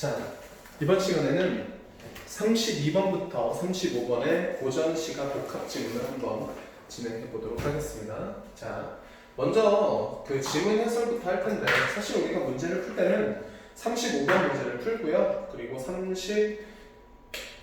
자, 이번 시간에는 32번부터 35번의 고전시가 복합 지문을 한번 진행해 보도록 하겠습니다. 자, 먼저 그 지문 해설부터 할 텐데, 사실 우리가 문제를 풀 때는 35번 문제를 풀고요. 그리고 33번,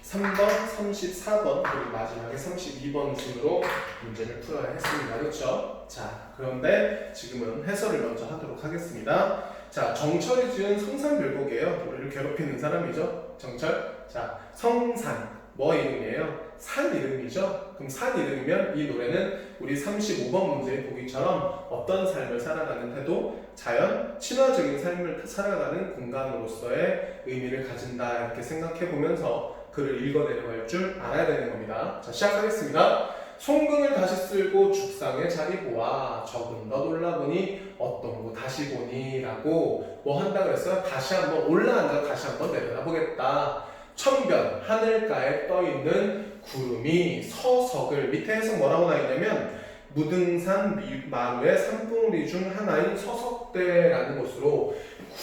34번, 그리고 마지막에 32번 순으로 문제를 풀어야 했습니다. 그렇죠? 자, 그런데 지금은 해설을 먼저 하도록 하겠습니다. 자, 정철이 지은 성산별곡이에요. 우리를 괴롭히는 사람이죠. 정철. 자, 성산. 뭐 이름이에요? 산 이름이죠. 그럼 산 이름이면 이 노래는 우리 35번 문제의 보기처럼 어떤 삶을 살아가는 태도, 자연, 친화적인 삶을 살아가는 공간으로서의 의미를 가진다. 이렇게 생각해 보면서 글을 읽어 내려갈 줄 알아야 되는 겁니다. 자, 시작하겠습니다. 송근을 다시 쓸고 죽상의 자리 보아 적은 더 놀라보니 어떤 거 다시 보니 라고 뭐 한다 그랬어요? 다시 한번 올라앉아 다시 한번 내려다보겠다. 천변 하늘가에 떠있는 구름이 서석을 밑에 해석 뭐라고 나있냐면 무등산 마루의 산봉우리 중 하나인 서석대라는 곳으로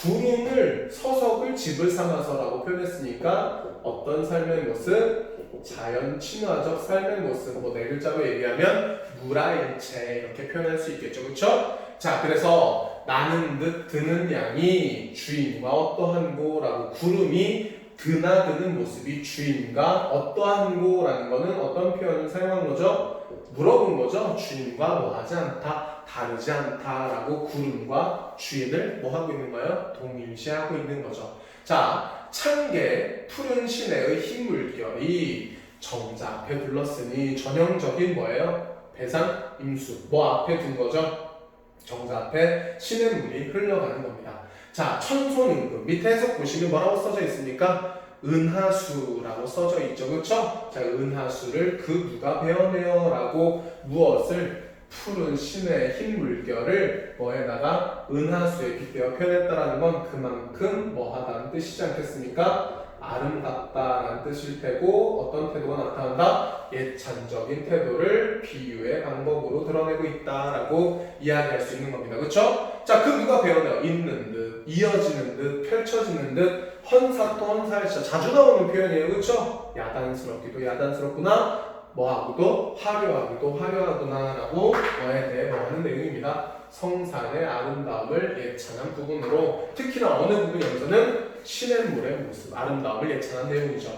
구름을 서석을 집을 삼아서라고 표현했으니까 어떤 삶의 모습? 자연 친화적 삶의 모습, 뭐 네 글자로 얘기하면 무라일체 이렇게 표현할 수 있겠죠, 그렇죠? 자, 그래서 나는 듯 드는 양이 주인과 어떠한고라고 구름이 드나드는 모습이 주인과 어떠한고라는 거는 어떤 표현을 사용한 거죠? 물어본 거죠. 주인과 뭐하지 않다, 다르지 않다라고 구름과 주인을 뭐 하고 있는 거예요? 동일시하고 있는 거죠. 자, 창계 푸른 시내의 흰 물결이 정자 앞에 둘렀으니 전형적인 뭐예요? 배상, 임수 뭐 앞에 둔 거죠? 정자 앞에 시냇물이 흘러가는 겁니다. 자, 천손임금 밑에 해석 보시면 뭐라고 써져 있습니까? 은하수라고 써져 있죠, 그렇죠? 자, 은하수를 그 누가 베어내어 라고 무엇을 푸른 시내의 흰 물결을 뭐에다가 은하수에 빗대어 표현했다라는 건 그만큼 뭐하다는 뜻이지 않겠습니까? 아름답다라는 뜻일 테고 어떤 태도가 나타난다? 예찬적인 태도를 비유의 방법으로 드러내고 있다라고 이야기할 수 있는 겁니다. 그렇죠? 자, 그 누가 배워내요? 있는 듯, 이어지는 듯, 펼쳐지는 듯, 헌사또 헌사일자 자주 나오는 표현이에요. 그렇죠? 야단스럽기도 야단스럽구나. 뭐하고도 화려하기도 화려하구나 라고 뭐에 대해 뭐하는 내용입니다. 성산의 아름다움을 예찬한 부분으로 특히나 어느 부분에서는 시냇물의 모습, 아름다움을 예찬한 내용이죠.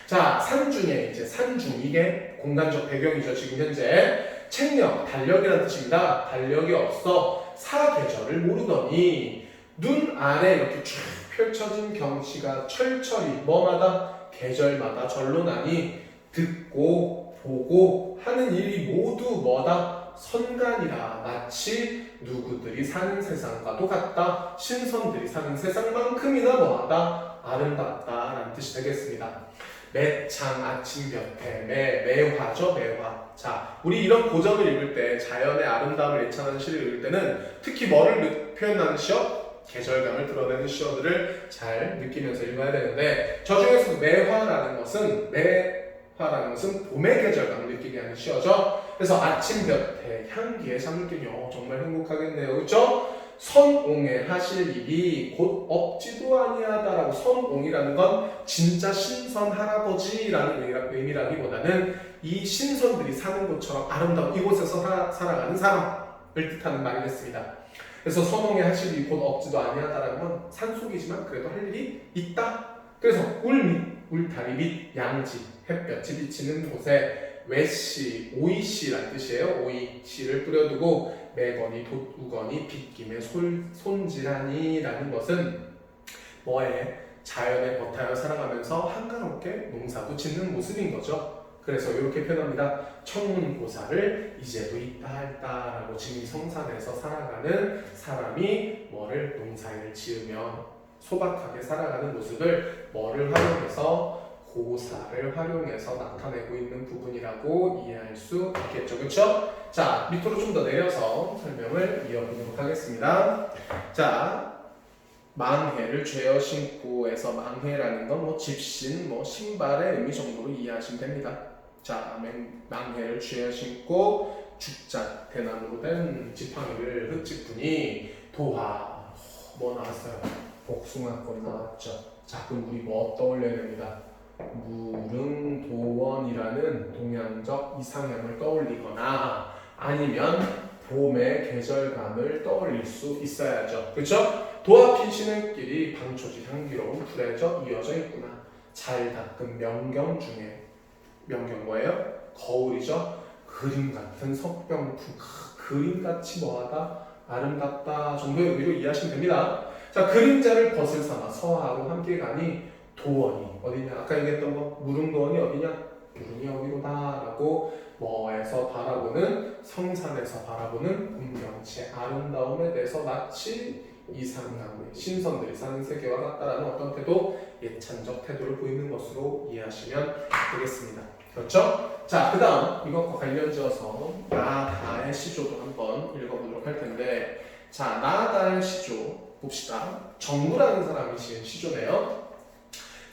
자, 산 중에 이제 산중 이게 공간적 배경이죠. 지금 현재 책력, 달력이라는 뜻입니다. 달력이 없어 사계절을 모르더니 눈 아래 이렇게 쫙 펼쳐진 경치가 철철이 뭐마다 계절마다 절로 나니 듣고 보고 하는 일이 모두 뭐다? 선간이라 마치 누구들이 사는 세상과도 같다. 신선들이 사는 세상만큼이나 뭐하다? 아름답다라는 뜻이 되겠습니다. 매창 아침볕에 매화죠, 매화. 자, 우리 이런 고전을 읽을 때 자연의 아름다움을 예찬하는 시를 읽을 때는 특히 뭐를 표현하는 시어? 계절감을 드러내는 시어들을 잘 느끼면서 읽어야 되는데 저 중에서도 매화라는 것은 봄의 계절감을 느끼게 하는 시어죠. 그래서 아침볕에 향기에 잠을 끼니 정말 행복하겠네요. 그렇죠? 선옹에 하실 일이 곧 없지도 아니하다라고 선옹이라는 건 진짜 신선 할아버지라는 의미라기보다는 이 신선들이 사는 곳처럼 아름다운 이곳에서 살아가는 사람을 뜻하는 말이겠습니다. 그래서 선옹에 하실 일이 곧 없지도 아니하다라는 건 산속이지만 그래도 할 일이 있다. 그래서 울밑, 울타리 밑 양지, 햇볕이 비치는 곳에 외씨, 오이씨란 뜻이에요. 오이씨를 뿌려두고 매거니 돛우거니 빗김에 손질하니라는 것은 뭐에 자연에 겉하여 살아가면서 한가롭게 농사도 짓는 모습인 거죠. 그래서 이렇게 표현합니다. 청문고사를 이제도 있다 할다라고 지금 성산에서 살아가는 사람이 뭐를 농사를 지으며 소박하게 살아가는 모습을 뭐를 활용해서 고사를 활용해서 나타내고 있는 부분이라고 이해할 수 있겠죠. 그렇죠? 자, 밑으로 좀 더 내려서 설명을 이어보도록 하겠습니다. 자, 망해를 죄어 신고에서 망해라는 건 뭐 집신, 뭐 신발의 의미 정도로 이해하시면 됩니다. 자, 망해를 죄어 신고 죽자 대나무로 된 지팡이를 흙짚으니 도화 뭐 나왔어요? 복숭아권 나왔죠. 자, 그럼 우리 뭐 떠올려야 됩니다. 무릉도원이라는 동양적 이상향을 떠올리거나 아니면 봄의 계절감을 떠올릴 수 있어야죠. 그렇죠? 도합 신흙길이 방초지 향기로운 풀에져 이어져 있구나. 잘 닦은 명경 중에 명경 뭐예요? 거울이죠. 그림 같은 석병품, 그림같이 뭐하다? 아름답다 정도의 의미로 이해하시면 됩니다. 자, 그림자를 벗을 삼아 서하로 함께 가니 도원이 어디냐? 아까 얘기했던 거 무릉도원이 어디냐? 무릉이 어디로다 라고 뭐에서 바라보는 성산에서 바라보는 운명치의 아름다움에 대해서 마치 이상향의 신선들이 사는 세계와 같다라는 어떤 태도, 예찬적 태도를 보이는 것으로 이해하시면 되겠습니다. 그렇죠? 자, 그 다음 이것과 관련지어서 나다의 시조도 한번 읽어보도록 할 텐데, 자, 나다의 시조 봅시다. 정부라는 사람이 지은 시조네요.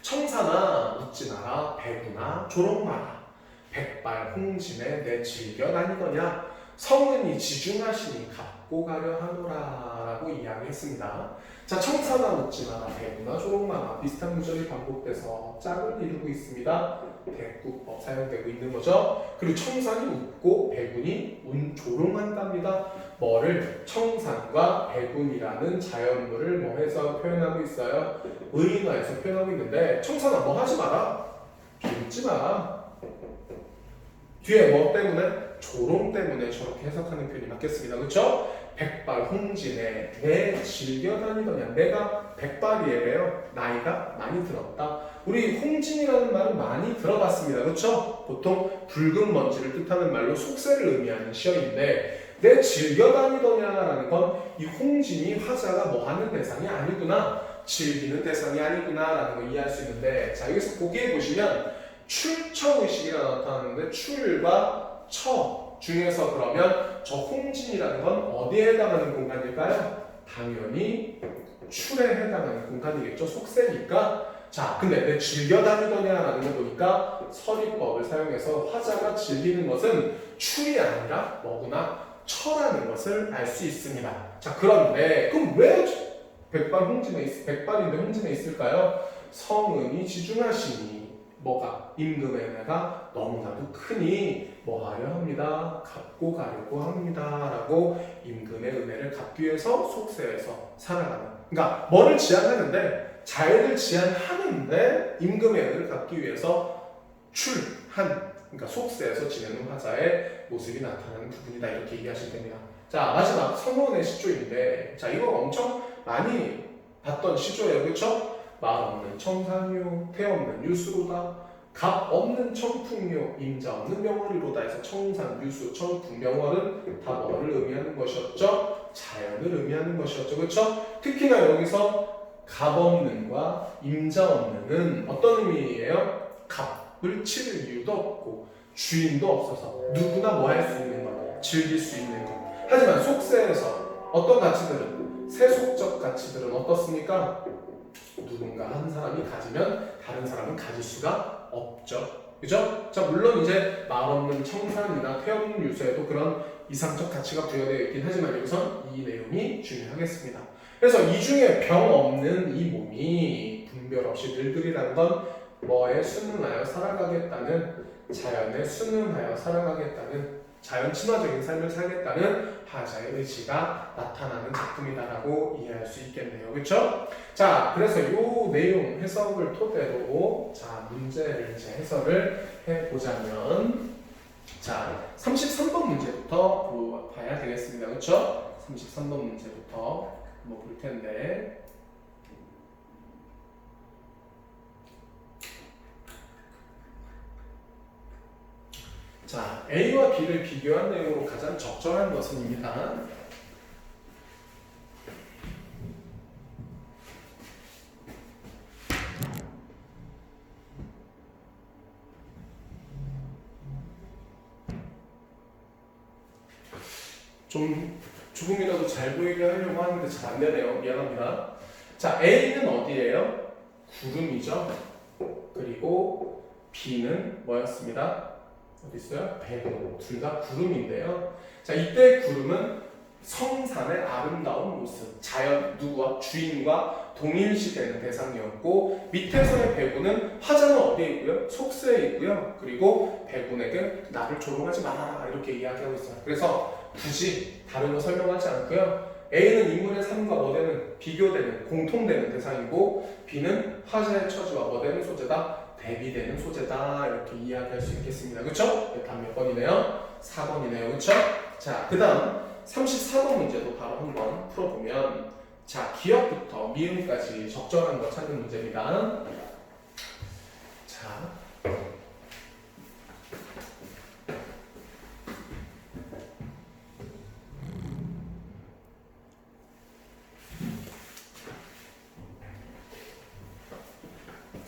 청사나 웃지 마라, 배구나 조롱 마라. 백발 홍진에 내 즐겨 다니더냐. 성은이 지중하시니 갖고 가려 하노라 라고 이야기했습니다. 자, 청사나 웃지 마라, 배구나 조롱 마라 비슷한 구절이 반복돼서 짝을 이루고 있습니다. 대꾸법 사용되고 있는 거죠. 그리고 청산이 웃고 배군이 조롱한답니다. 뭐를? 청산과 배군이라는 자연물을 뭐 해서 표현하고 있어요? 의인화해서 표현하고 있는데, 청산아 뭐 하지 마라, 비웃지 마라. 뒤에 뭐 때문에? 조롱 때문에 저렇게 해석하는 표현이 맞겠습니다. 그렇죠? 백발 홍진에 내 즐겨 다니더냐. 내가 백발이에요. 나이가 많이 들었다. 우리 홍진이라는 말은 많이 들어봤습니다. 그렇죠? 보통 붉은 먼지를 뜻하는 말로 속세를 의미하는 시어인데, 내 즐겨 다니더냐라는 건 이 홍진이 화자가 뭐 하는 대상이 아니구나, 즐기는 대상이 아니구나 라는 걸 이해할 수 있는데, 자, 여기서 보기에 보시면 출처의식이가 나타나는데, 출과 처 중에서 그러면 저 홍진이라는 건 어디에 해당하는 공간일까요? 당연히 출에 해당하는 공간이겠죠. 속세니까. 자, 근데 내 즐겨 다니더냐라는 거 보니까 서리법을 사용해서 화자가 즐기는 것은 출이 아니라 뭐구나? 처라는 것을 알 수 있습니다. 자, 그런데 그럼 왜 백발인데 홍진에 있을까요? 성은이 지중하시니 뭐가? 임금의 은혜가 너무나도 크니 뭐하려 합니다. 갚고 가려고 합니다. 라고 임금의 은혜를 갚기 위해서 속세에서 살아가는, 그러니까 뭐를 지향하는데, 자연을 지향하는데 임금의 은혜를 갚기 위해서 출한, 그러니까 속세에서 지내는 화자의 모습이 나타나는 부분이다, 이렇게 얘기하시면 됩니다. 자, 마지막 성원의 시조인데, 자, 이거 엄청 많이 봤던 시조예요. 그렇죠? 말 없는 청산요, 태 없는 유수로다. 갑 없는 청풍요, 임자 없는 명월이로다 해서 청산, 유수, 청풍, 명월은 다 뭐를 의미하는 것이었죠? 자연을 의미하는 것이었죠. 그렇죠? 특히나 여기서 갑 없는과 임자 없는은 어떤 의미예요? 갑을 치를 이유도 없고 주인도 없어서 누구나 뭐 할 수 있는 것, 즐길 수 있는 것. 하지만 속세에서 어떤 가치들은, 세속적 가치들은 어떻습니까? 누군가 한 사람이 가지면 다른 사람은 가질 수가 없죠. 그죠? 자, 물론 이제 말 없는 청산이나 태 없는 유수에도 그런 이상적 가치가 부여되어 있긴 하지만 여기선 이 내용이 중요하겠습니다. 그래서 이 중에 병 없는 이 몸이 분별 없이 늙으리라는 건 뭐에 순응하여 살아가겠다는, 자연에 순응하여 살아가겠다는, 자연 친화적인 삶을 살겠다는 화자의 의지가 나타나는 작품이다라고 이해할 수 있겠네요. 그렇죠? 자, 그래서 이 내용 해석을 토대로 자, 문제를 이제 해설을 해보자면, 자, 33번 문제부터 봐야 되겠습니다. 그렇죠? 33번 문제부터 한번 볼 텐데, 자, A와 B를 비교한 내용으로 가장 적절한 것은입니다. 좀 조금이라도 잘 보이게 하려고 하는데 잘 안 되네요. 미안합니다. 자, A는 어디예요? 구름이죠. 그리고 B는 뭐였습니다? 어디 있어요? 배구. 둘 다 구름인데요. 자, 이때 구름은 성산의 아름다운 모습, 자연 누구와 주인과 동일시되는 대상이었고 밑에서의 배구는 화자는 어디에 있고요? 속세에 있고요. 그리고 배군에게 나를 조롱하지 말아라 이렇게 이야기하고 있어요. 그래서 굳이 다른 거 설명하지 않고요. A는 인물의 삶과 뭐되는 비교되는 공통되는 대상이고 B는 화자의 처지와 뭐되는 소재다? 대비되는 소재다 이렇게 이야기할 수 있겠습니다. 그렇죠? 답 몇 번이네요? 4번이네요. 그렇죠? 자, 그 다음 34번 문제도 바로 한번 풀어보면 자, 기역부터 미음까지 적절한 거 찾는 문제입니다. 자,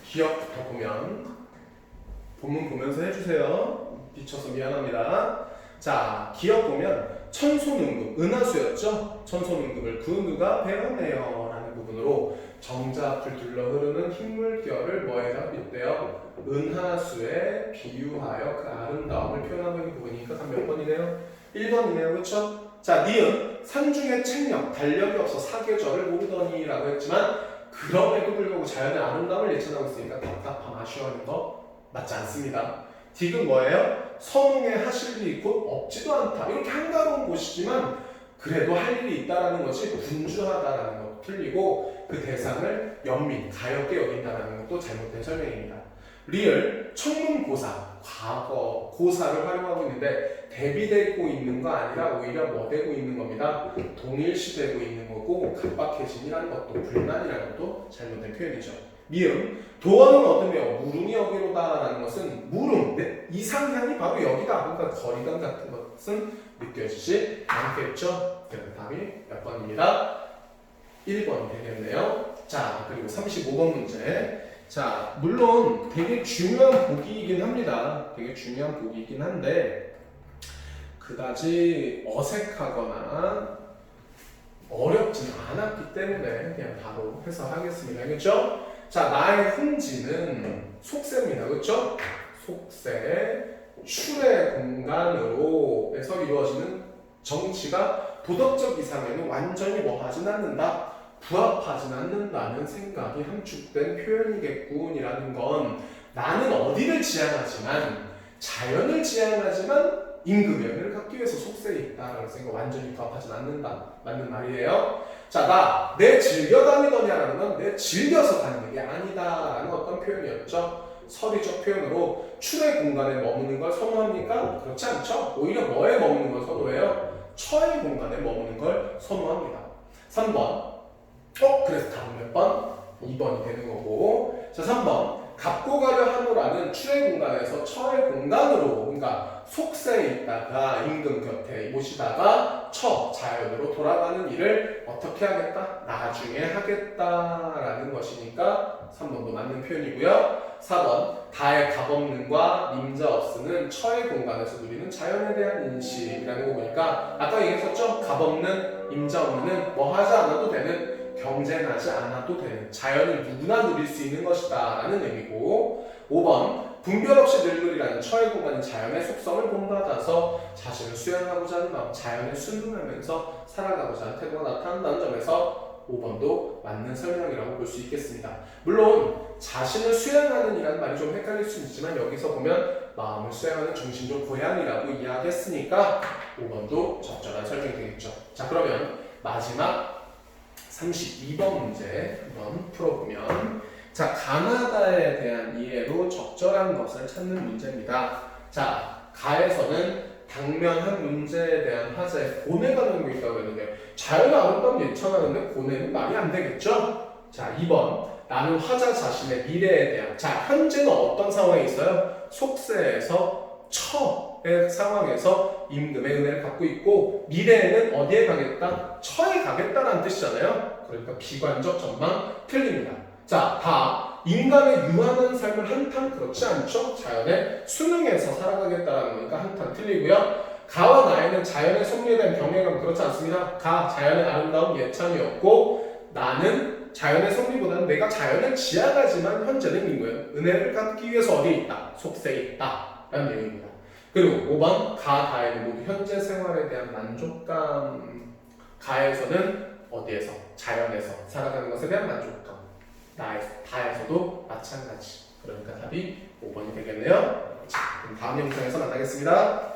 기역부터 보면 본문 보면서 해주세요. 비춰서 미안합니다. 자, 기역 보면 천손응급, 은하수였죠? 천손응급을 그 누가 배워내요 라는 부분으로 정자앞을 둘러 흐르는 흰물결을 뭐에다 빗대요? 은하수에 비유하여 그 아름다움을 표현하고 있는 부분이니까 답 몇 번이네요? 1번이네요. 그렇죠? 자, 니은 산중의 책력, 달력이 없어 사계절을 모르더니 라고 했지만 그럼에도 불구하고 자연의 아름다움을 예찬하고 있으니까 답답함 아쉬워하는 거 맞지 않습니다. 딕은 뭐예요? 선웅에 하실 일이 곧 없지도 않다. 이렇게 한가로운 곳이지만 그래도 할 일이 있다라는 것이 분주하다라는 것도 틀리고 그 대상을 연민, 가엽게 여긴다라는 것도 잘못된 설명입니다. 리을, 청문고사, 과거, 고사를 활용하고 있는데 대비되고 있는 거 아니라 오히려 뭐 되고 있는 겁니다. 동일시되고 있는 거고 각박해진이라는 것도 불난이라는 것도 잘못된 표현이죠. 미음, 도원은 얻으며 무릉이 여기로다라는 것은 무릉, 이상향이 바로 여기다. 그러니까 거리감 같은 것은 느껴지지 않겠죠. 그래서 답이 몇 번입니다? 1번이 되겠네요. 자, 그리고 35번 문제. 자, 물론 되게 중요한 보기이긴 합니다. 되게 중요한 보기이긴 한데 그다지 어색하거나 어렵진 않았기 때문에 그냥 바로 해석하겠습니다. 그렇죠? 자, 나의 훈지는 속세입니다. 그렇죠? 속세, 출의 공간으로 해서 이루어지는 정치가 도덕적 이상에는 완전히 뭐하진 않는다. 부합하진 않는다는 생각이 함축된 표현이겠군이라는 건 나는 어디를 지향하지만 자연을 지향하지만 임금연을 갖기 위해서 속세에 있다라는 생각 완전히 부합하진 않는다. 맞는 말이에요. 자, 내 즐겨 다니더냐라는 건 내 즐겨서 다니는 게 아니다라는 어떤 표현이었죠. 서리적 표현으로 출의 공간에 머무는 걸 선호합니까? 그렇지 않죠. 오히려 뭐에 머무는 걸 선호해요? 처의 공간에 머무는 걸 선호합니다. 3번 그래서 답은 몇 번? 2번이 되는 거고 자 3번 갖고 가려 하노라는 출의 공간에서 처의 공간으로 그러니까 속세에 있다가 임금 곁에 모시다가 처, 자연으로 돌아가는 일을 어떻게 하겠다? 나중에 하겠다라는 것이니까 3번도 맞는 표현이고요 4번 다의 값없는과 임자 없으는 처의 공간에서 누리는 자연에 대한 인식이라는 거 보니까 아까 얘기했었죠? 값없는, 임자 없는 뭐 하지 않아도 되는 경쟁하지 않아도 되는 자연을 누구나 누릴 수 있는 것이다 라는 의미고 5번 분별 없이 늙으리라는 처의 공간인 자연의 속성을 본받아서 자신을 수양하고자 하는 마음 자연을 순응하면서 살아가고자 하는 태도가 나타난다는 점에서 5번도 맞는 설명이라고 볼 수 있겠습니다. 물론 자신을 수양하는 이라는 말이 좀 헷갈릴 수 있지만 여기서 보면 마음을 수양하는 정신적 고향이라고 이야기했으니까 5번도 적절한 설명이 되겠죠. 자 그러면 마지막 32번 문제 한번 풀어보면 자 가나다에 대한 이해로 적절한 것을 찾는 문제입니다. 자 가에서는 당면한 문제에 대한 화제에 고뇌가 나오고 있다고 했는데 자연의 아름다움 예찬하는데 고뇌는 말이 안 되겠죠? 자 2번 나는 화자 자신의 미래에 대한 자 현재는 어떤 상황에 있어요? 속세에서 처의 상황에서 임금의 은혜를 갖고 있고 미래에는 어디에 가겠다? 처에 가겠다라는 뜻이잖아요. 그러니까 비관적 전망 틀립니다. 자, 다 인간의 유한한 삶을 한탄 그렇지 않죠? 자연에 순응해서 살아가겠다라는 거니까 한탄 틀리고요. 가와 나에는 자연의 섭리에 대한 경외감 그렇지 않습니다. 가 자연의 아름다운 예찬이었고 나는 자연의 섭리보다는 내가 자연을 지향하지만 현재는 인구의 은혜를 갖기 위해서 어디에 있다? 속세에 있다 라는 내용입니다. 그리고 5번 가, 다에는 모두 현재 생활에 대한 만족감 가에서는 어디에서? 자연에서 살아가는 것에 대한 만족감. 다에서도 마찬가지. 그러니까 답이 5번이 되겠네요. 자, 그럼 다음 영상에서 만나겠습니다.